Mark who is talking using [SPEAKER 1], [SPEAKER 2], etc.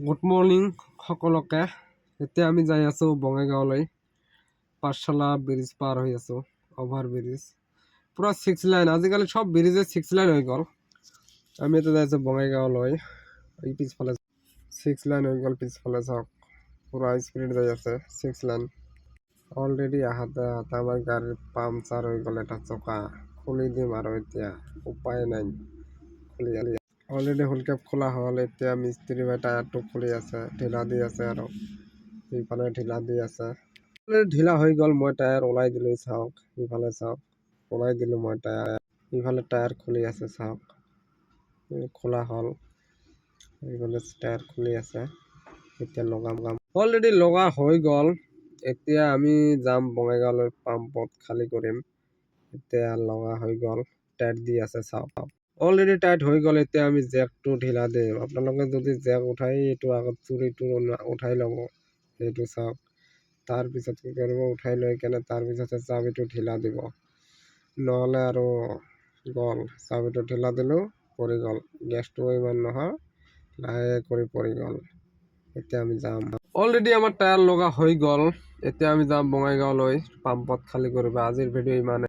[SPEAKER 1] Good morning সকলোকে। এতিয়া আমি যাই আছো বঙাইগাঁৱলৈ। পাঠশালা ব্ৰিজ পাৰ হৈ আছো। অভাৰ ব্ৰিজ পুৰা 6 লাইন, আজিকালি সব ব্ৰিজে 6 লাইন হৈ গ'ল। আমি এতিয়া যাই আছো বঙাইগাঁৱলৈ। এই পিছফালে 6 লাইন হৈ গ'ল, পিছফালে চাওক পুৰা স্পীড যাই আছে 6 লাইন। অলৰেডি আহাতে আমাৰ গাড়ীৰ পামচাৰ হৈ গ'ল, এটা চকা খুলি দিম আৰু এতিয়া উপায় নাই। অলৰেডি হুইল কেপ খোলা হ'ল। এতিয়া মিস্ত্ৰী ভাই টায়াৰটো খুলি আছে, ঢিলা দি আছে আৰু ইফালে ঢিলা দি আছে। ঢিলা হৈ গ'ল, মই টায়াৰ ওলাই দিলো। চাওক ইফালে চাওক, ওলাই দিলো মই টায়াৰ। ইফালে টায়াৰ খুলি আছে, চাওক খোলা হ'ল। ইফালে টায়াৰ খুলি আছে, এতিয়া লগাম। অলৰেডি লগা হৈ গ'ল। এতিয়া আমি যাম বঙাইগাঁৱলৈ, পাম্পত খালী কৰিম। এতিয়া লগা হৈ গ'ল, টায়াৰ দি আছে চাওক। অলৰেডি টাইট হৈ গ'ল। এতিয়া আমি জেকটো ঢিলা দিম। আপোনালোকে যদি জেক উঠাই এইটো আগত চুৰিটো উঠাই ল'ব, সেইটো চাওক। তাৰপিছত কি কৰিব, উঠাই লৈ কেনে তাৰপিছতে চাবিটো ঢিলা দিব, নহ'লে আৰু গ'ল। চাবিটো ঢিলা দিলোঁ, পৰি গ'ল। গেছটো ইমান নহয়, লাহে কৰি পৰি গ'ল। এতিয়া আমি যাম। অলৰেডি আমাৰ টায়াৰ লগা হৈ গ'ল। এতিয়া আমি যাম বঙাইগাঁৱলৈ, পাম্পত খালী কৰিব। আজিৰ ভিডিঅ' ইমানে।